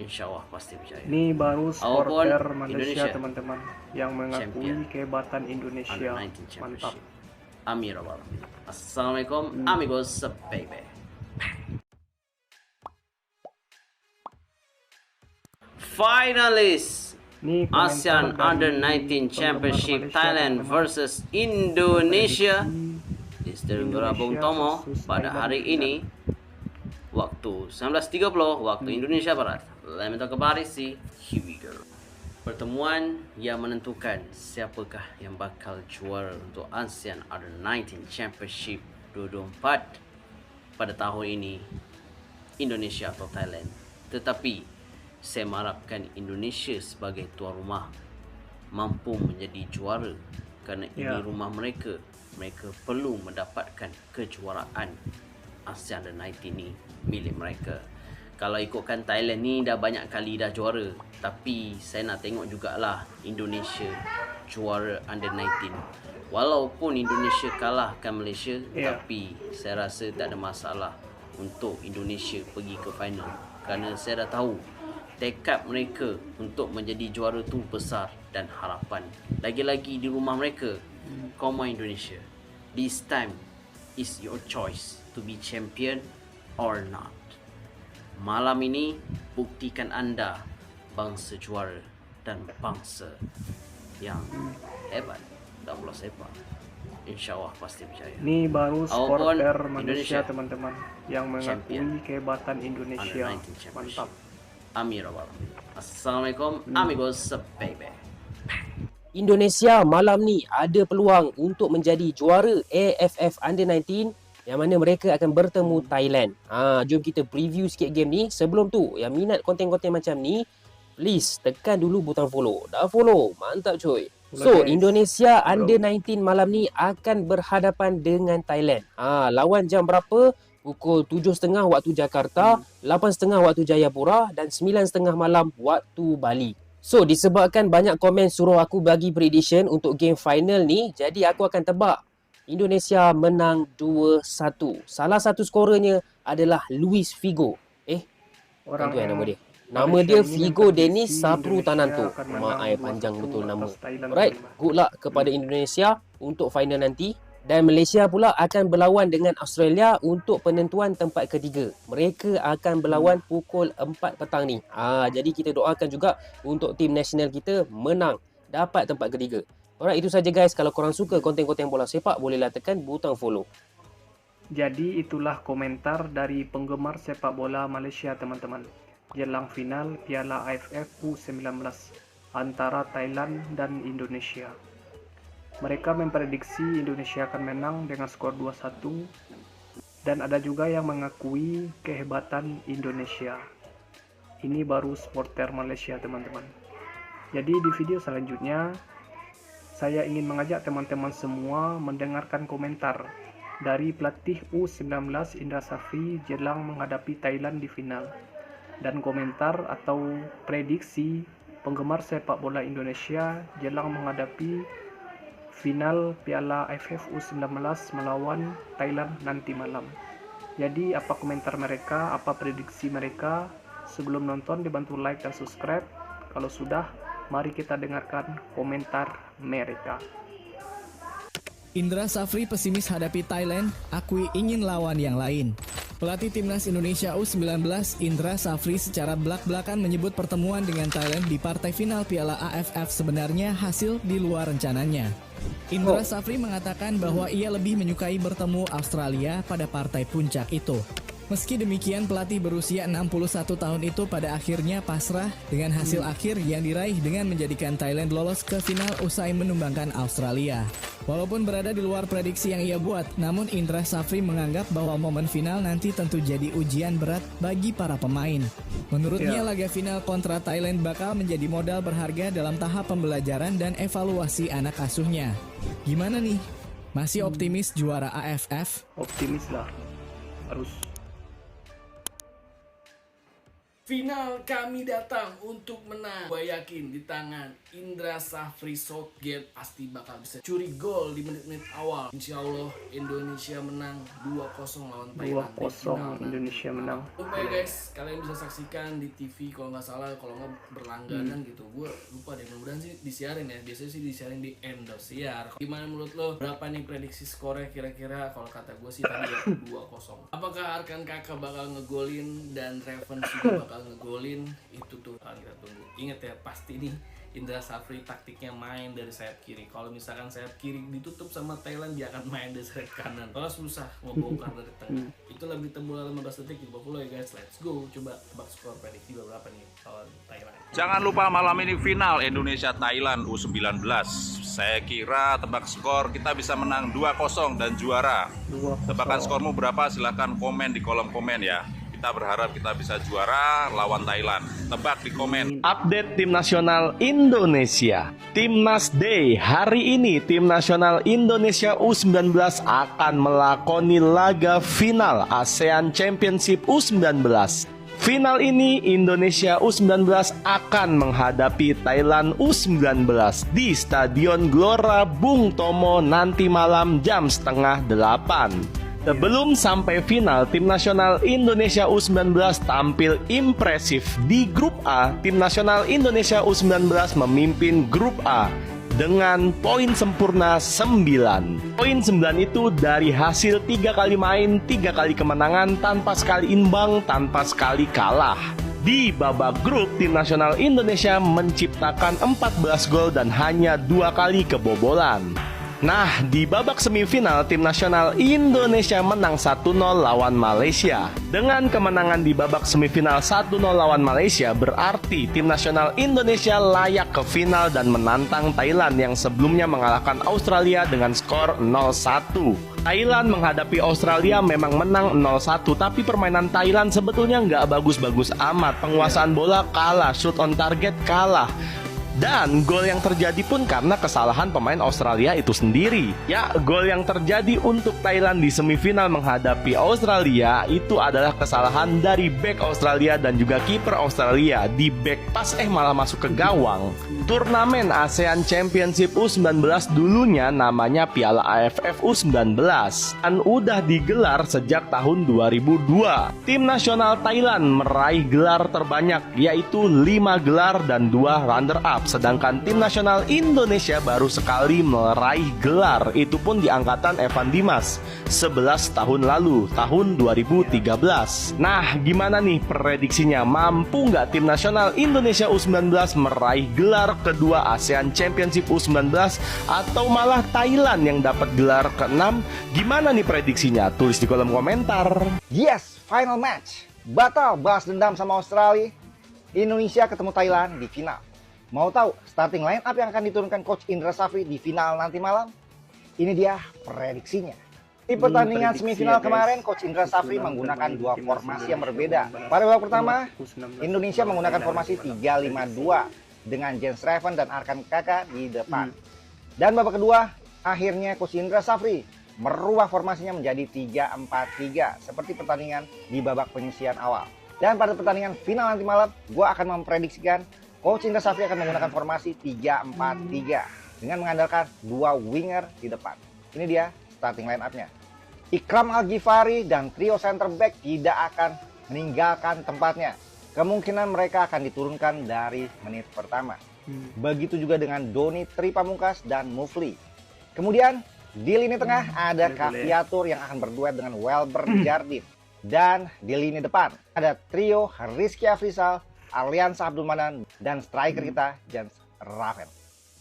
Insya Allah pasti percaya. Ini baru Walaupun supporter Malaysia Indonesia teman-teman yang mengakui champion kehebatan Under Indonesia. 19 Mantap. Championship. Amin ya rabbal alamin. Assalamualaikum amigos baby. Finalist Ini komentar ASEAN dari Under 19 penggemar Championship Malaysia, Thailand teman-teman. versus Indonesia Prediksi di Stadion Gelora Bung Indonesia Tomo versus pada Thailand hari di final. ini waktu 19.30 waktu Indonesia Barat. Let me talk about it, see. Here we go. Pertemuan yang menentukan siapakah yang bakal juara untuk ASEAN Under 19 Championship 2024 pada tahun ini, Indonesia atau Thailand. Tetapi saya mengharapkan Indonesia sebagai tuan rumah mampu menjadi juara kerana ini rumah mereka. Mereka perlu mendapatkan kejuaraan ASEAN Under 19 ni milik mereka. Kalau ikutkan Thailand ni dah banyak kali dah juara, tapi saya nak tengok jugalah Indonesia juara Under 19. Walaupun Indonesia kalahkan Malaysia, tapi saya rasa tak ada masalah untuk Indonesia pergi ke final. Kerana saya dah tahu tekad mereka untuk menjadi juara tu besar dan harapan. Lagi-lagi di rumah mereka. Come on Indonesia, this time is your choice to be champion or not. Malam ini buktikan anda bangsa juara dan bangsa yang hebat dalam bola sepak. InsyaAllah pasti percaya. Ini baru supporter Malaysia Indonesia teman-teman yang mengakui kehebatan Indonesia. Under 19 Championship. Mantap. Amin ya rabbal alamin. Assalamualaikum amigos baby. Indonesia malam ni ada peluang untuk menjadi juara AFF Under 19 yang mana mereka akan bertemu Thailand. Jom kita preview sikit game ni. Sebelum tu, yang minat konten-konten macam ni, please tekan dulu butang follow. Dah follow? Mantap cuy. So, Indonesia Under 19 malam ni akan berhadapan dengan Thailand. Lawan jam berapa? Pukul 7.30 waktu Jakarta, 8.30 waktu Jayapura dan 9.30 malam waktu Bali. So, disebabkan banyak komen suruh aku bagi prediction untuk game final ni, jadi aku akan tebak Indonesia menang 2-1. Salah satu skorernya adalah Luis Figo. Orang tu yang nama dia. Nama Malaysia dia ini Figo Dennis memprediksi Sapru Indonesia Tananto. akan Mak menang ai panjang 2-1 betul nama. atas Thailand, Alright, teman-teman. good luck kepada Indonesia untuk final nanti. Dan Malaysia pula akan berlawan dengan Australia untuk penentuan tempat ketiga. Mereka akan berlawan pukul 4 petang ni. Jadi kita doakan juga untuk tim nasional kita menang, dapat tempat ketiga. Alright, itu saja guys. Kalau korang suka konten-konten bola sepak, bolehlah tekan butang follow. Jadi itulah komentar dari penggemar sepak bola Malaysia teman-teman. Jelang final Piala AFF U19 antara Thailand dan Indonesia. Mereka memprediksi Indonesia akan menang dengan skor 2-1 dan ada juga yang mengakui kehebatan Indonesia. Ini baru supporter Malaysia teman-teman. Jadi di video selanjutnya saya ingin mengajak teman-teman semua mendengarkan komentar dari pelatih U19 Indra Safri jelang menghadapi Thailand di final, dan komentar atau prediksi penggemar sepak bola Indonesia jelang menghadapi final Piala AFF U19 melawan Thailand nanti malam. Jadi apa komentar mereka, apa prediksi mereka? Sebelum nonton dibantu like dan subscribe. Kalau sudah, mari kita dengarkan komentar mereka. Indra Safri pesimis hadapi Thailand, akui ingin lawan yang lain. Pelatih Timnas Indonesia U19 Indra Safri secara belak-belakan menyebut pertemuan dengan Thailand di partai final Piala AFF sebenarnya hasil di luar rencananya. Indra Safri mengatakan bahwa ia lebih menyukai bertemu Australia pada partai puncak itu. Meski demikian, pelatih berusia 61 tahun itu pada akhirnya pasrah dengan hasil akhir yang diraih dengan menjadikan Thailand lolos ke final usai menumbangkan Australia. Walaupun berada di luar prediksi yang ia buat, namun Indra Safri menganggap bahwa momen final nanti tentu jadi ujian berat bagi para pemain. Menurutnya, laga final kontra Thailand bakal menjadi modal berharga dalam tahap pembelajaran dan evaluasi anak asuhnya. Gimana nih? Masih optimis juara AFF? Optimis lah, harus. Final kami datang untuk menang. Gue yakin di tangan Indra Safri Southgate pasti bakal bisa curi gol di menit-menit awal. Insya Allah Indonesia menang 2-0 lawan Thailand. 2-0 Indonesia menang. Lupa ya guys, kalian bisa saksikan di TV kalau nggak salah, kalau nggak berlangganan gitu. Gue lupa deh, mudah-mudahan sih disiarin ya. Biasanya sih disiarin di Indosiar. Gimana menurut lo? Berapa nih prediksi skornya kira-kira? Kalau kata gue sih tadi ya 2-0. Apakah Arkan Kakak bakal ngegolin dan Raven juga bakal ngegolin? Itu tuh kita tunggu. Ingat ya, pasti nih Indra Safri taktiknya main dari sayap kiri. Kalau misalkan sayap kiri ditutup sama Thailand, dia akan main dari sayap kanan. Kalau susah mau bongkar dari tengah. Itu lebih tebal 15 detik di 20 ya guys. Let's go. Coba tebak skor prediksi berapa nih lawan Thailand. Jangan lupa malam ini final Indonesia Thailand U19. Saya kira tebak skor kita bisa menang 2-0 dan juara. 2-0. Tebakan skormu berapa? Silahkan komen di kolom komen ya. Kita berharap kita bisa juara lawan Thailand. Tebak di komen. Update Tim Nasional Indonesia. Timnas Day. Hari ini Tim Nasional Indonesia U19 akan melakoni laga final ASEAN Championship U19. Final ini Indonesia U19 akan menghadapi Thailand U19 di Stadion Gelora Bung Tomo nanti malam jam 7:30. Sebelum sampai final, Tim Nasional Indonesia U19 tampil impresif di Grup A. Tim Nasional Indonesia U19 memimpin Grup A dengan poin sempurna 9. Poin 9 itu dari hasil 3 kali main, 3 kali kemenangan, tanpa sekali imbang, tanpa sekali kalah. Di babak grup, Tim Nasional Indonesia menciptakan 14 gol dan hanya 2 kali kebobolan. Nah, di babak semifinal, Tim Nasional Indonesia menang 1-0 lawan Malaysia. Dengan kemenangan di babak semifinal 1-0 lawan Malaysia, berarti Tim Nasional Indonesia layak ke final dan menantang Thailand yang sebelumnya mengalahkan Australia dengan skor 0-1. Thailand menghadapi Australia memang menang 0-1, tapi permainan Thailand sebetulnya nggak bagus-bagus amat. Penguasaan bola kalah, shoot on target kalah. Dan gol yang terjadi pun karena kesalahan pemain Australia itu sendiri. Ya, gol yang terjadi untuk Thailand di semifinal menghadapi Australia itu adalah kesalahan dari bek Australia dan juga kiper Australia. Di bek pas malah masuk ke gawang. Turnamen ASEAN Championship U19 dulunya namanya Piala AFF U19 dan udah digelar sejak tahun 2002. Tim nasional Thailand meraih gelar terbanyak yaitu 5 gelar dan 2 runner-up. Sedangkan tim nasional Indonesia baru sekali meraih gelar, itu pun di angkatan Evan Dimas 11 tahun lalu, tahun 2013. Nah, gimana nih prediksinya? Mampu nggak tim nasional Indonesia U19 meraih gelar kedua ASEAN Championship U19 atau malah Thailand yang dapat gelar ke-6? Gimana nih prediksinya? Tulis di kolom komentar. Yes, final match. Batal balas dendam sama Australia. Indonesia ketemu Thailand di final. Mau tahu starting line up yang akan diturunkan Coach Indra Safri di final nanti malam? Ini dia prediksinya. Di pertandingan semifinal kemarin, Coach Indra Safri menggunakan 2 formasi yang berbeda. Pada babak pertama, Indonesia menggunakan formasi 3-5-2 dengan Jens Raven dan Arkan Kakak di depan. Dan babak kedua, akhirnya Coach Indra Safri merubah formasinya menjadi 3-4-3 seperti pertandingan di babak penyisian awal. Dan pada pertandingan final nanti malam, gue akan memprediksikan Coach Indra Safri akan menggunakan formasi 3-4-3 dengan mengandalkan 2 winger di depan. Ini dia starting line up-nya. Ikram Al-Ghifari dan trio center back tidak akan meninggalkan tempatnya. Kemungkinan mereka akan diturunkan dari menit pertama. Begitu juga dengan Doni Tripamungkas dan Mufli. Kemudian di lini tengah ada Kaviatur yang akan berduet dengan Welber Jardine. Dan di lini depan ada trio Rizky Afrizal, Arliansa Abdul Manan, dan striker kita Jens Raven.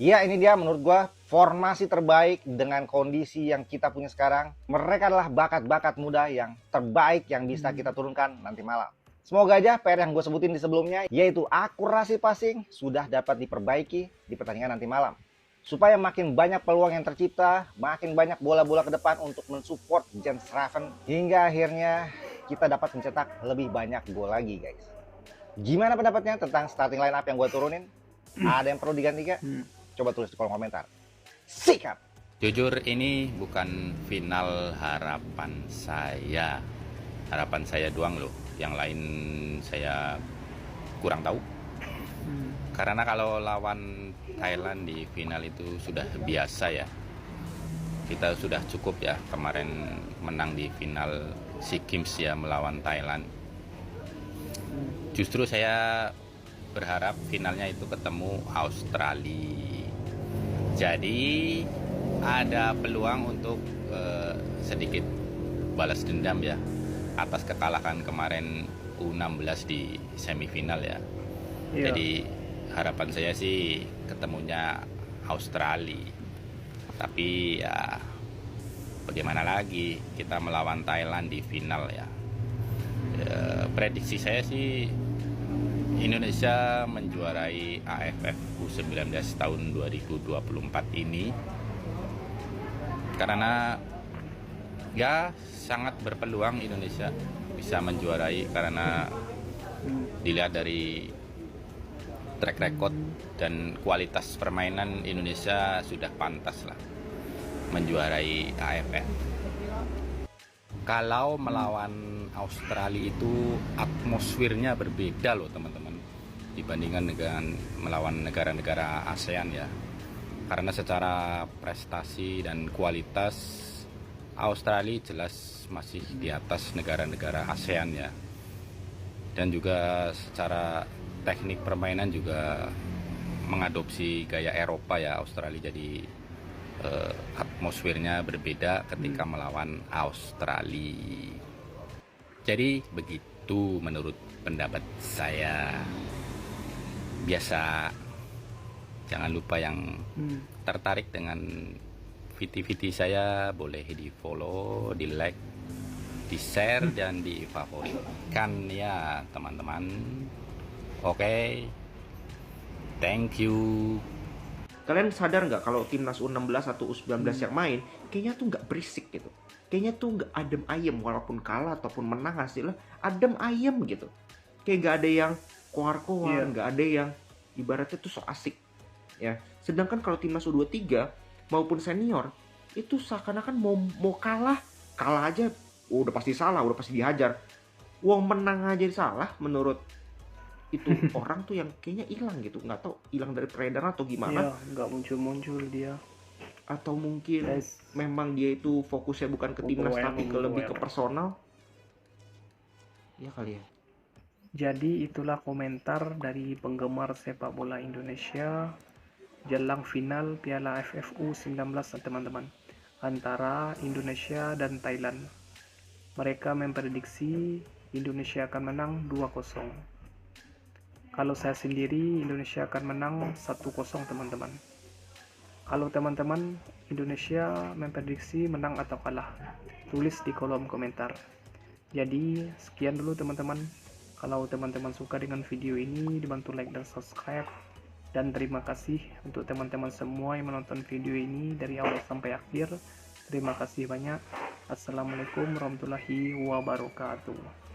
Ya, ini dia menurut gua formasi terbaik dengan kondisi yang kita punya sekarang. Mereka adalah bakat-bakat muda yang terbaik yang bisa kita turunkan nanti malam. Semoga aja PR yang gue sebutin di sebelumnya, yaitu akurasi passing, sudah dapat diperbaiki di pertandingan nanti malam. Supaya makin banyak peluang yang tercipta, makin banyak bola-bola ke depan untuk mensupport Jens Raven, hingga akhirnya kita dapat mencetak lebih banyak gol lagi, guys. Gimana pendapatnya tentang starting line up yang gue turunin? Ada yang perlu diganti gak? Coba tulis di kolom komentar. Sikat! Jujur ini bukan final harapan saya. Harapan saya doang loh. Yang lain saya kurang tahu. Karena kalau lawan Thailand di final itu sudah biasa ya. Kita sudah cukup ya kemarin menang di final SEA Games ya melawan Thailand. Justru saya berharap finalnya itu ketemu Australia. Jadi ada peluang untuk sedikit balas dendam ya atas kekalahan kemarin U16 di semifinal ya. Iya. Jadi harapan saya sih ketemunya Australia. Tapi ya bagaimana lagi, kita melawan Thailand di final ya. Prediksi saya sih Indonesia menjuarai AFF U19 tahun 2024 ini karena ya sangat berpeluang Indonesia bisa menjuarai karena dilihat dari track record dan kualitas permainan Indonesia sudah pantas lah menjuarai AFF. Kalau melawan Australia itu atmosfernya berbeda loh teman-teman dibandingkan dengan melawan negara-negara ASEAN ya. Karena secara prestasi dan kualitas Australia jelas masih di atas negara-negara ASEAN ya. Dan juga secara teknik permainan juga mengadopsi gaya Eropa ya Australia, jadi atmosfernya berbeda ketika melawan Australia. Jadi begitu menurut pendapat saya. Biasa, jangan lupa yang tertarik dengan VT-VT saya boleh di follow, di like, di share dan di favoritkan ya teman-teman. Oke, thank you. Kalian sadar nggak kalau timnas U16 atau U19 yang main kayaknya tuh nggak berisik gitu, kayaknya tuh nggak adem ayem, walaupun kalah ataupun menang hasilnya adem ayem gitu, kayak nggak ada yang koar-koar, nggak ada yang ibaratnya tuh so asik ya. Sedangkan kalau timnas U23 maupun senior itu seakan-akan mau kalah aja udah pasti salah, udah pasti dihajar. Wong menang aja salah menurut itu orang tuh yang kayaknya hilang gitu, nggak tahu hilang dari peredaran atau gimana. Iya, nggak muncul dia. Atau mungkin memang dia itu fokusnya bukan ke timnas tapi lebih ke personal. Ya kali ya. Jadi itulah komentar dari penggemar sepak bola Indonesia jelang final Piala AFF U19 teman-teman, antara Indonesia dan Thailand. Mereka memprediksi Indonesia akan menang 2-0. Kalau saya sendiri, Indonesia akan menang 1-0 teman-teman. Kalau teman-teman Indonesia memprediksi menang atau kalah, tulis di kolom komentar. Jadi sekian dulu teman-teman. Kalau teman-teman suka dengan video ini, dibantu like dan subscribe. Dan terima kasih untuk teman-teman semua yang menonton video ini dari awal sampai akhir. Terima kasih banyak. Assalamualaikum warahmatullahi wabarakatuh.